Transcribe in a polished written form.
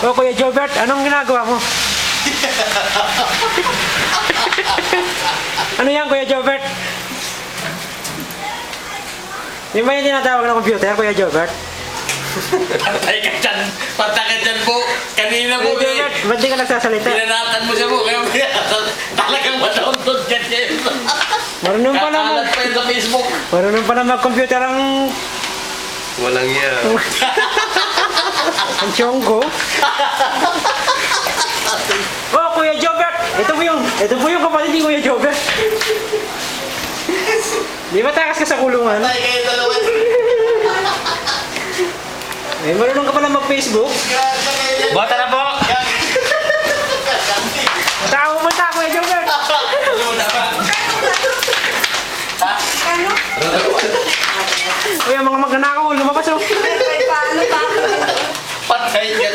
O Kuya Jobert, anong ginagawa mo? Ano yan Kuya Jobert? Yung ba yung tinatawag ng computer, Kuya Jobert? Patay ka dyan. Patay ka dyan po. Kanina po Kuya Jobert, ba't di ka nagsasalita? pinanatan mo siya po. Kaya talagang ma-download ka dyan. Marunong pa naman. Kakalat pa yun sa Facebook. Marunong pa naman computer ang... Walang yan. ang tiyonggo. Oh, Kuya Jobert! Ito po yung kapatid ni Kuya Jobert. Di ba takas ka sa kulungan? Patay kayo dalawa. Eh, marunong ka pala mag-Facebook. Bota na po. Tao mo ta, Kuya Jobert! Uy, ang mga magnanakaw, lumabas oh. Patay ka.